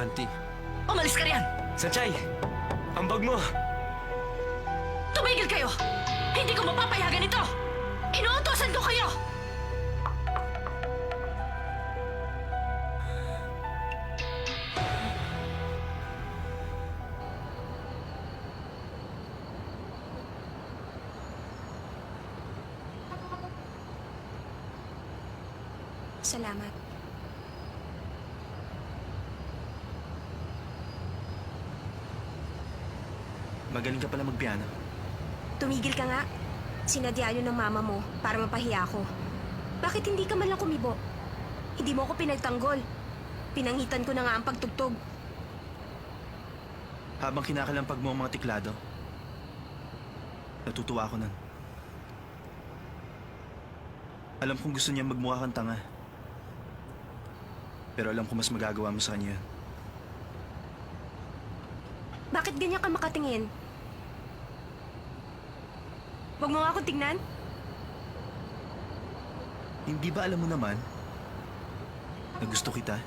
Auntie. Umalis ka riyan! Sanchay! Ang bag mo! Tumigil kayo! Hindi ko mapapayagan ito! Inuutosan ko kayo! Salamat. Magaling ka pala magpiano. Tumigil ka nga. Sinadya yun ng mama mo para mapahiya ako. Bakit hindi ka man lang kumibo? Hindi mo ako pinagtanggol. Pinangitan ko na nga ang pagtugtog. Habang kinakalampag mo ang mga tiklado, natutuwa ako nun. Alam kong gusto niya magmukha kang tanga. Pero alam ko mas magagawa mo sa kanya yan. Bakit ganyan ka makatingin? Huwag mo nga akong tignan. Hindi ba alam mo naman na gusto kita?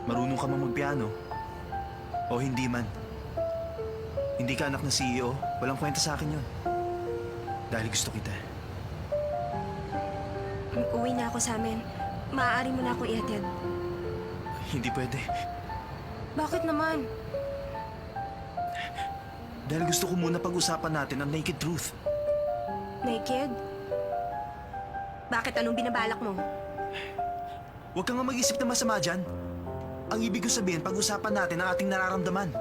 Marunong ka mang magpiano? O hindi man? Hindi ka anak ng CEO, walang kwenta sa akin yun. Dahil gusto kita. Uwi na ako sa amin. Maaari mo na akong ihatid. Hindi pwede. Bakit naman? Dahil gusto ko muna pag-usapan natin ang naked truth. Naked? Bakit? Anong binabalak mo? Huwag kang nga mag-isip na masama dyan. Ang ibig ko sabihin, pag-usapan natin ang ating nararamdaman.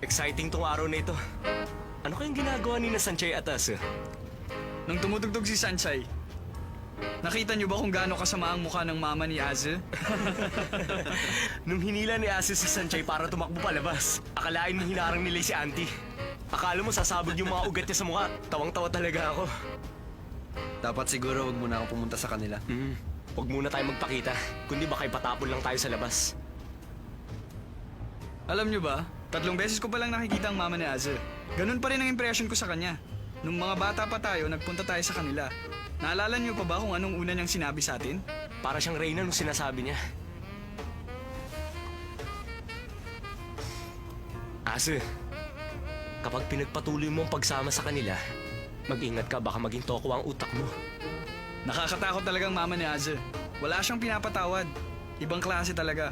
Exciting tong araw na ito. Ano kayang ginagawa ni na Sanchay at Asa? Nang tumutugtog si Sanchay, nakita niyo ba kung gaano kasama ang mukha ng mama ni Aze? Nung hinila ni Asa si Sanchay para tumakbo palabas, akalain mo hinarang nila si Auntie. Akala mo sasabog yung mga ugat niya sa mukha. Tawang-tawa talaga ako. Dapat siguro wag muna ako pumunta sa kanila. Huwag muna tayo magpakita, kundi baka ipatapon lang tayo sa labas. Alam niyo ba, 3 beses ko palang nakikita ang mama ni Aze. Ganun pa rin ang impression ko sa kanya. Nung mga bata pa tayo, nagpunta tayo sa kanila. Naalala niyo pa ba kung anong una niyang sinabi sa atin? Para siyang Reyna nung sinasabi niya. Asa, kapag pinagpatuloy mo ang pagsama sa kanila, mag-ingat ka, baka maging toko ang utak mo. Nakakatakot talagang mama ni Aze. Wala siyang pinapatawad. Ibang klase talaga.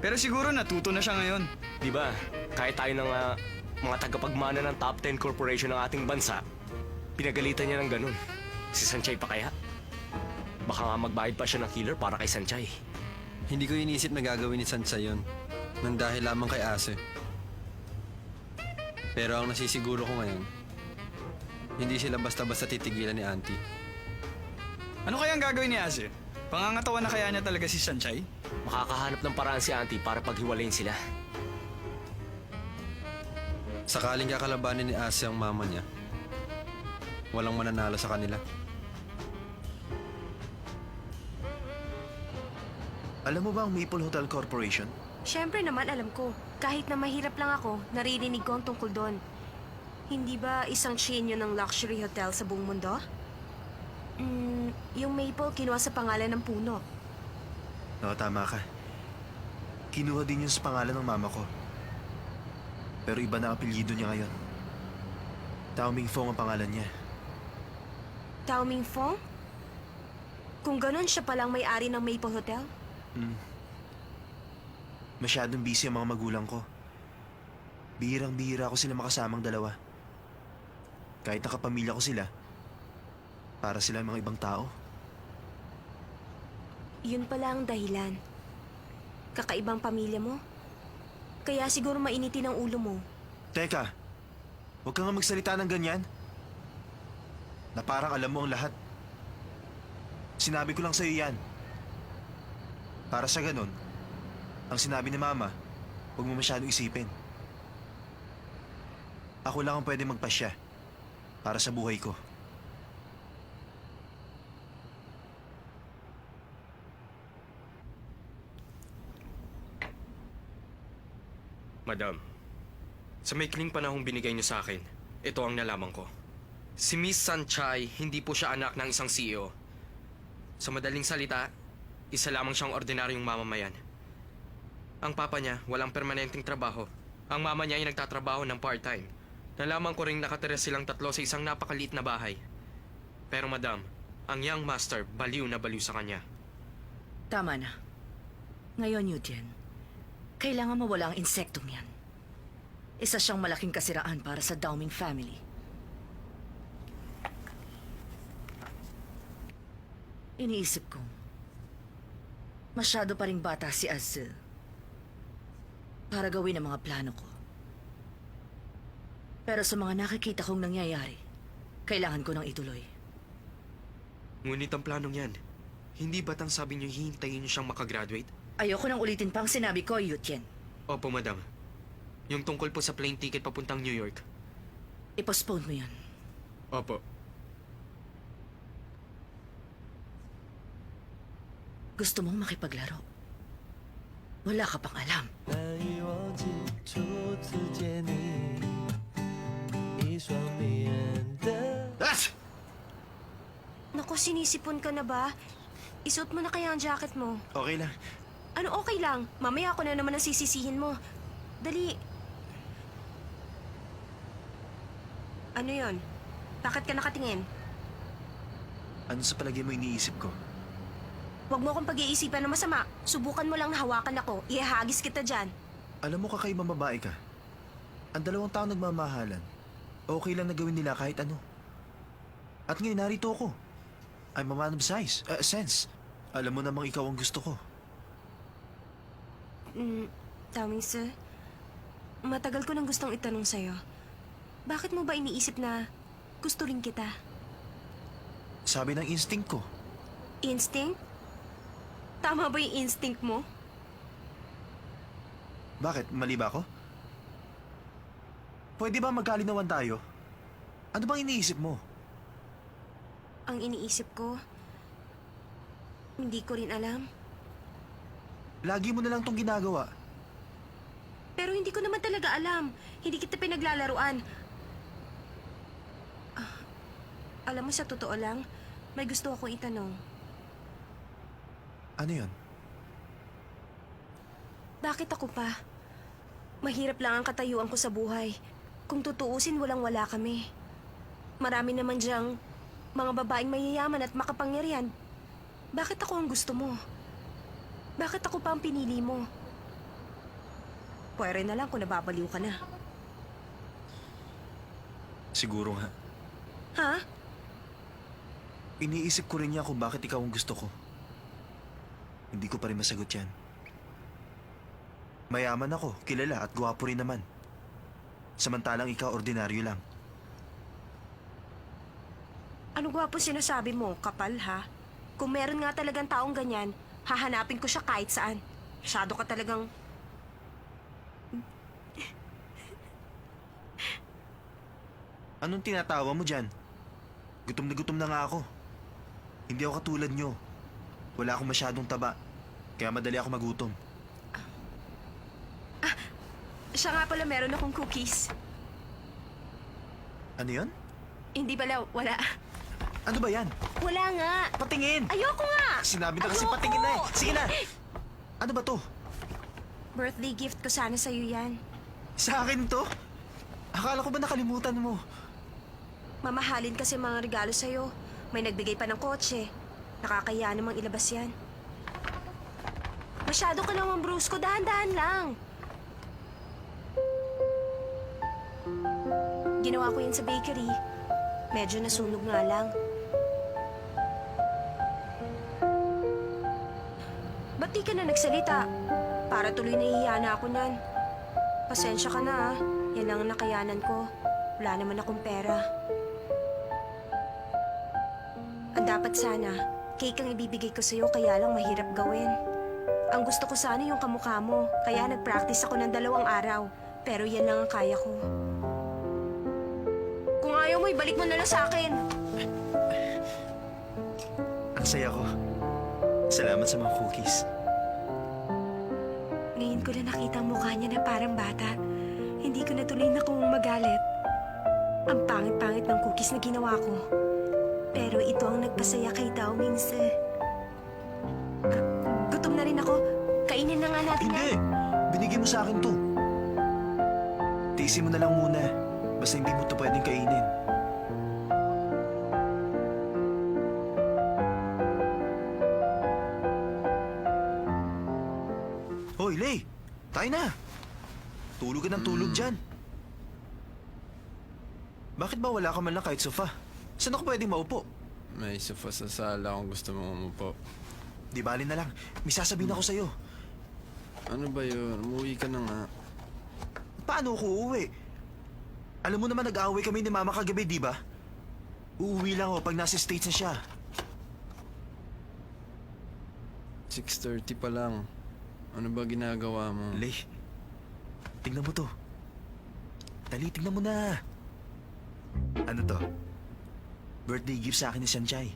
Pero siguro natuto na siya ngayon. Di ba, kahit tayo ng mga tagapagmana ng top 10 corporation ng ating bansa, pinagalitan niya ng ganun. Si Sanchay pa kaya? Baka nga magbayad pa siya ng killer para kay Sanchay. Hindi ko inisip na gagawin ni Sansa yun nang dahil lamang kay Ase. Pero ang nasisiguro ko ngayon, hindi sila basta-basta titigilan ni Auntie. Ano kaya ang gagawin ni Aze? Pangangatawan na kaya niya talaga si Sanchay? Makakahanap ng paraan si Auntie para paghiwalayin sila. Sakaling kakalabanin ni Ase ang mama niya, walang mananalo sa kanila. Alam mo ba ang Maple Hotel Corporation? Siyempre naman alam ko. Kahit na mahirap lang ako, naririnig ko ang tungkol doon. Hindi ba isang chain yun ng luxury hotel sa buong mundo? Yung Maple kinuha sa pangalan ng puno. Oo, tama ka. Kinuha din yun sa pangalan ng mama ko. Pero iba na ang apelyido niya ngayon. Tao Ming Fong ang pangalan niya. Tao Ming Fong? Kung ganun, siya palang may-ari ng Maple Hotel? Masyadong busy ang mga magulang ko. Bihirang-bihira ako sila makasamang dalawa. Kahit nakapamilya ko sila, para sila mga ibang tao. Yun pala ang dahilan. Kakaibang pamilya mo? Kaya siguro mainitin ang ulo mo. Teka, huwag ka nga magsalita ng ganyan. Na parang alam mo ang lahat. Sinabi ko lang sa'yo yan. Para sa ganun, ang sinabi ni Mama, huwag mo masyadong isipin. Ako lang ang pwede magpasya para sa buhay ko. Madam, Sa maikling panahong binigay niyo sa akin, ito ang nalaman ko. Si Miss Sanchay, hindi po siya anak ng isang CEO. Sa madaling salita, isa lamang siyang ordinaryong mamamayan. Ang papa niya, walang permanenteng trabaho. Ang mama niya ay nagtatrabaho ng part-time. Nalaman ko ring nakatira silang tatlo sa isang napakaliit na bahay. Pero madam, ang young master, baliw na baliw sa kanya. Tama na. Ngayon, Eugene, kailangan mawala ang insektong yan. Isa siyang malaking kasiraan para sa Downing family. Iniisip ko, masyado pa ring bata si Azil para gawin ang mga plano ko. Pero sa mga nakikita kong nangyayari, kailangan ko nang ituloy. Ngunit ang planong yan, hindi ba't ang sabi niyo hihintayin niyo siyang makagraduate? Ayoko nang ulitin pa ang sinabi ko, Eugene. Opo, madam. Yung tungkol po sa plane ticket papuntang New York. I-postpone mo yan. Opo. Gusto mong makipaglaro. Wala ka pang alam. 难以忘记初次见你，一双迷人的。 As! Naku, sinisipon ka na ba? Isuot mo na kaya ang jacket mo. Okay lang. Ano okay lang? Mamaya ako na naman ang sisisihin mo. Dali. Ano yon? Bakit ka nakatingin? Ano sa palagay mo iniisip ko? Huwag mo akong pag-iisipan na masama. Subukan mo lang na hawakan ako. Ihahagis kita dyan. Alam mo kakaibang babae ka. Ang 2 taon nagmamahalan. Okay lang na gawin nila kahit ano. At ngayon narito ako. I'm a man of sense. Alam mo namang ikaw ang gusto ko. Downing sir, matagal ko nang gustong itanong sa'yo. Bakit mo ba iniisip na gusto rin kita? Sabi ng instinct ko. Instinct? Tama ba yung instinct mo? Bakit? Mali ba ako? Pwede ba magkalinawan tayo? Ano bang iniisip mo? Ang iniisip ko, hindi ko rin alam. Lagi mo na lang tong ginagawa. Pero hindi ko naman talaga alam. Hindi kita pinaglalaruan. Alam mo, sa totoo lang, may gusto akong itanong. Ano yon? Bakit ako pa? Mahirap lang ang katayuan ko sa buhay. Kung tutuusin, walang-wala kami. Marami naman diyang mga babaeng mayayaman at makapangyarihan. Bakit ako ang gusto mo? Bakit ako pa ang pinili mo? Pwede na lang kung nababaliw ka na. Siguro nga. Ha? Iniisip ko rin niya kung bakit ikaw ang gusto ko. Hindi ko pa rin masagot yan. Mayaman ako, kilala at gwapo rin naman. Samantalang ikaw ordinaryo lang. Ano gwapo sinasabi mo, kapal ha? Kung meron nga talagang taong ganyan, hahanapin ko siya kahit saan. Masyado ka talagang... Anong tinatawa mo dyan? Gutom na nga ako. Hindi ako katulad nyo. Wala akong masyadong taba. Kaya madali ako magutom. Siya nga pala, meron akong cookies. Ano yon? Hindi pala, wala. Ano ba yan? Wala nga. Patingin! Ayoko nga! Sinabi na kasi Ayoko! patingin na eh. Sige na! Ano ba to? Birthday gift ko sana sa'yo yan. Sa akin to? Akala ko ba nakalimutan mo? Mamahalin kasi mga regalo sa'yo. May nagbigay pa ng kotse. Nakakaya namang ilabas yan. Masyado ka naman, Bruce ko. Dahan-dahan lang. Ginawa ko yan sa bakery. Medyo nasunog nga lang. Ba't di ka na nagsalita? Para tuloy nahihiya na ako nan. Pasensya ka na, ah. Yan lang ang nakayanan ko. Wala naman akong pera. Ang dapat sana, cake ang ibibigay ko sa'yo, kaya lang mahirap gawin. Ang gusto ko sana yung kamukha mo, kaya nag-practice ako ng 2 araw. Pero yan lang ang kaya ko. Kung ayaw mo, ibalik mo na lang sa akin. Ang saya ko. Salamat sa mga cookies. Ngayon ko lang nakita ang mukha niya na parang bata. Hindi ko natuloy na kung magalit. Ang pangit-pangit ng cookies na ginawa ko. Pero ito ang nagpasaya kay Dao Mingse. Gutom na rin ako. Kainin na nga natin Hindi! yan. Binigay mo sa akin to. Tiisin mo na lang muna. Basta hindi mo to pwedeng kainin. Hoy, Lay! Tayo na! Tulog ka ng tulog dyan. Bakit ba wala ka man lang kahit sofa? Saan ako pwedeng maupo? May sofa sa sala kung gusto mo umupo. Di bali na lang. May sasabihin ako sa'yo. Ano ba yun? Umuwi ka na nga. Paano ako uuwi? Alam mo naman nag-aaway kami ni Mama kagabi, di ba? Uuwi lang ako pag nasa States na siya. 6:30 pa lang. Ano ba ginagawa mo? Lay, tingnan mo to. Dali, tingnan mo na. Ano to? Birthday gift sa akin ni Sanchay.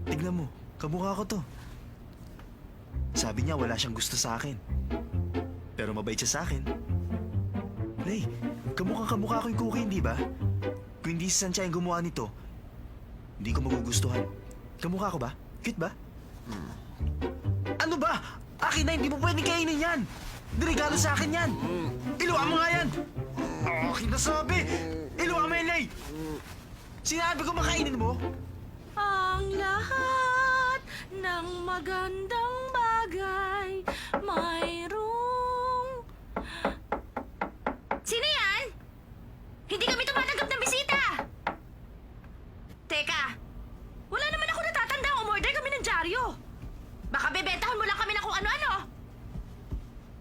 Tignan mo, kamukha ko to. Sabi niya wala siyang gusto sa akin. Pero mabait siya sa akin. Lay, kamukha ko yung cookie, hindi ba? Kung hindi si Sanchay ang gumawa nito, hindi ko magugustuhan. Kamukha ko ba? Cute ba? Ano ba? Akin na, hindi mo pwedeng kainin yan! Niregalo sa akin yan! Iluwa mo nga yan! Akin na sabi! Iluwa mo yan, Lay! Sinabi ko makainin mo? Ang lahat ng magandang bagay mayroong... Sino yan? Hindi kami tumatanggap ng bisita! Teka, wala naman ako natatanda. Umorder kami ng dyaryo. Baka bebentahan mo lang kami ng kung ano-ano.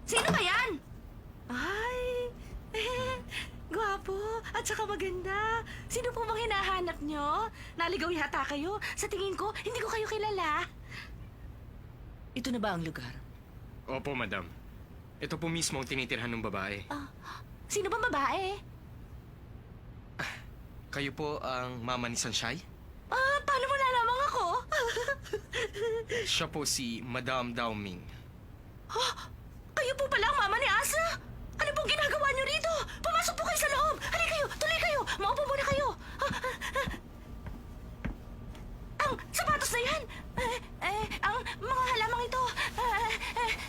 Sino ba yan? Ay, gwapo at saka maganda. Sino po bang hinahanap nyo? Naligaw yata kayo. Sa tingin ko, hindi ko kayo kilala. Ito na ba ang lugar? Opo, madam. Ito po mismo ang tinitirhan ng babae. Sino bang babae? Kayo po ang mama ni Sanchay? Paano mo nalamang ako? Siya po si Madam Dao Ming. Kayo po pala ang mama ni Asa? Ano pong ginagawa niyo rito? Pumasok po kayo sa loob! Halika kayo! Tuloy kayo! Maupo muna kayo! Ang sapatos na yan! Ang mga halamang ito!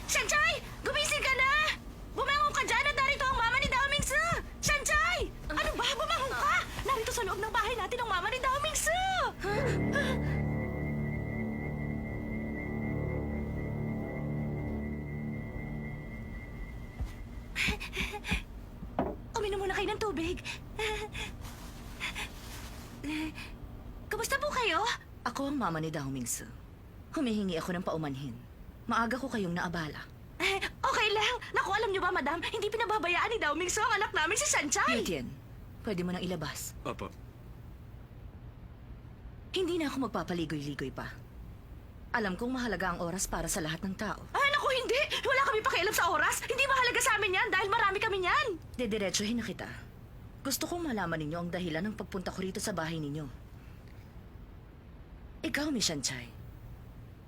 Sanchay! Gumising ka na! Bumangon ka dyan at narito ang mama ni Dao Mingse! Sanchay! Ano ba? Bumangon ka! Narito sa loob ng bahay natin ang mama ni Dao Mingse! Uminom muna kayo ng tubig. Kamusta po kayo? Ako ang mama ni Dao Mingse. Humihingi ako ng paumanhin. Maaga ko kayong naabala. Okay lang. Naku, alam niyo ba, madam, hindi pinababayaan ni Dao Mingse ang anak namin si Sanchay. Yutien, pwede mo nang ilabas. Opo. Hindi na ako magpapaligoy-ligoy pa. Alam kong mahalaga ang oras para sa lahat ng tao. Naku, hindi! Wala kami pakialam sa oras! Hindi mahalaga sa amin yan dahil marami kami yan! Dediretsuhin na kita. Gusto kong malaman ninyo ang dahilan ng pagpunta ko rito sa bahay ninyo. Ikaw, Miss Sanchay.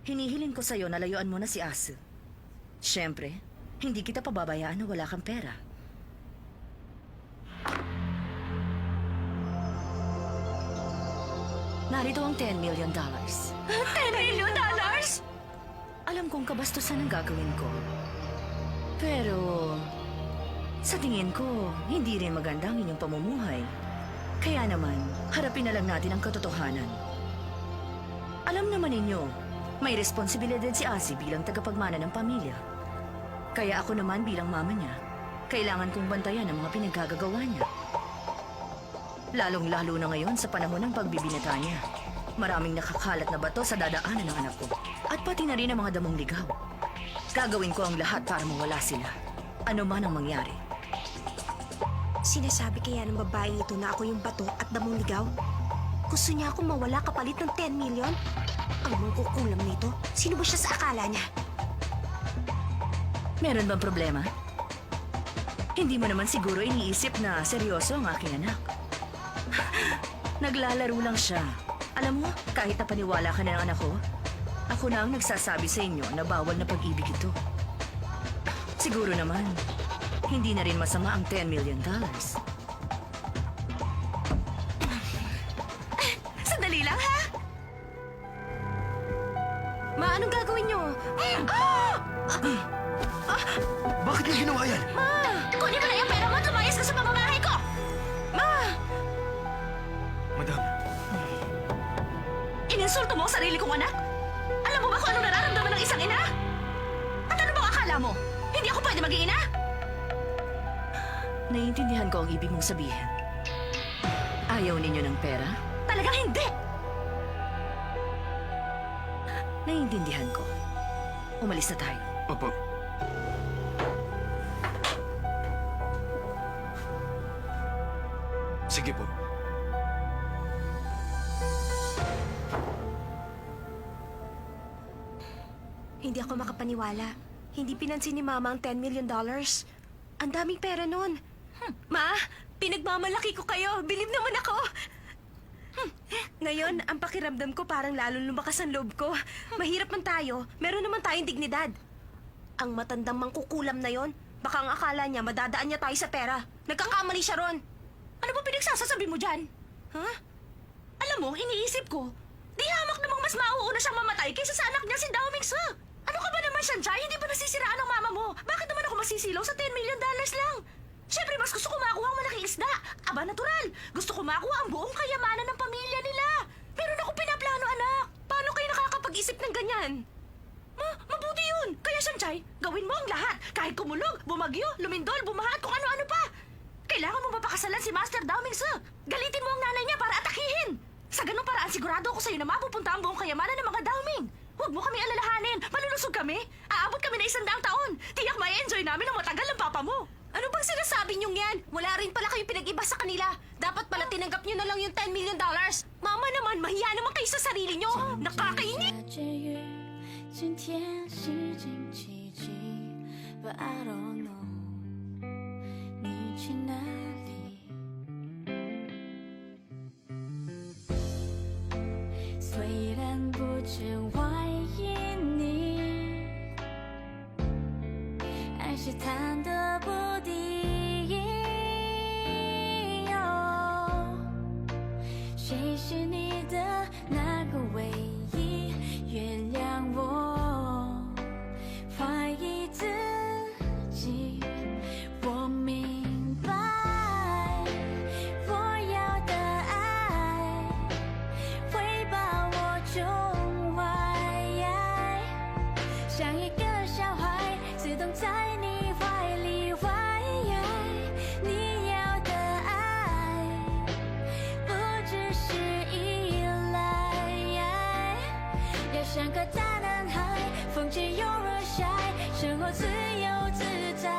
Hinihiling ko sa'yo na layuan mo na si Asu. Siyempre, hindi kita pababayaan na wala kang pera. Narito ang $10 million. $10 million? Alam kong kabastusan ang gagawin ko. Pero, sa tingin ko, hindi rin maganda ang inyong pamumuhay. Kaya naman, harapin na lang natin ang katotohanan. Alam naman ninyo, may responsibilidad si Asi bilang tagapagmana ng pamilya. Kaya ako naman bilang mama niya, kailangan kong bantayan ang mga pinagkagagawa niya. Lalong-lalo na ngayon sa panahon ng pagbibinata niya. Maraming nakakalat na bato sa dadaanan ng anak ko. At pati na rin ang mga damong ligaw. Gagawin ko ang lahat para mawala sila. Ano man ang mangyari. Sinasabi kaya ng babaeng ito na ako yung bato at damong ligaw? Gusto niya akong mawala kapalit ng 10 million? Ang mangkukulam nito, sino ba siya sa akala niya? Meron bang problema? Hindi mo naman siguro iniisip na seryoso ang aking anak. Naglalaro lang siya. Alam mo, kahit napaniwala ka na ng anak ko, ako na ang nagsasabi sa inyo na bawal na pag-ibig ito. Siguro naman, hindi na rin masama ang $10 million. Sandali lang, ha? Ma, anong gagawin niyo? Bakit niya ginawa yan? Kunin mo na yung pera mo at lumayas ka sa pamamahay ko! Madam, Ininsulto mo ang sarili kong anak? Alam mo ba kung anong nararamdaman ng isang ina? At ano bang akala mo? Hindi ako pwede maging ina? Naiintindihan ko ang ibig mong sabihin. Ayaw ninyo ng pera? Talagang hindi! Naiintindihan ko. Umalis na tayo. Opo. Sige po. Hindi ako makapaniwala. Hindi pinansin ni Mama ang $10 million. Ang daming pera nun. Ma, pinagmamalaki ko kayo. Believe naman ako. Ngayon, ang pakiramdam ko parang lalong lumakas ang loob ko. Mahirap man tayo, meron naman tayong dignidad. Ang matandang mangkukulam na yon, baka ang akala niya madadaan niya tayo sa pera. Nagkakamali siya ron. Ano ba pinagsasasabi mo dyan? Ha? Alam mo, iniisip ko, di hamak namang mas mauuna siyang mamatay kaysa sa anak niya si Dao Ming Se. Ano ka ba naman, Sanjay? Hindi ba nasisiraan ang mama mo? Bakit naman ako masisilaw sa $10 million lang? Siyempre, mas gusto ko makuha ang malaking isda. Aba, natural. Gusto ko makuha ang buong kayamanan ng pamilya nila. Pero naku, pinaplano, anak. Paano kayo nakakapag-isip ng ganyan? Mabuti yun. Kaya, Sanjay, gawin mo ang lahat. Kahit kumulog, bumagyo, lumindol, bumaha at kung ano-ano pa. Kailangan mo mapakasalan si Master Dao Ming Se. Galitin mo ang nanay niya para atakihin. Sa ganung paraan, sigurado ako sa'yo na mapupunta ang buong kayamanan ng mga Dao Ming. Huwag mo kami alalahanin. Malulusog kami. Aabot kami na 100 taon. Tiyak may enjoy namin ang matagal ng papa mo. Ano bang sinasabi niyong yan? Wala rin pala kayo pinag-iba sa kanila. Dapat pala tinanggap niyo na lang yung $10 million. Mama naman, mahiya naman kayo sa sarili niyo. Nakakainis. 下着雨，今天心情奇迹，But I don't know 你去哪里。虽然不曾怀疑你，还是忐忑不定。谁是你的那个唯一？原谅我怀疑自己，我明白我要的爱会把我宠坏，像一个小孩自动在你怀里怀。你要的爱不只是依赖，要像个大男孩，风起又日晒，生活自由自在。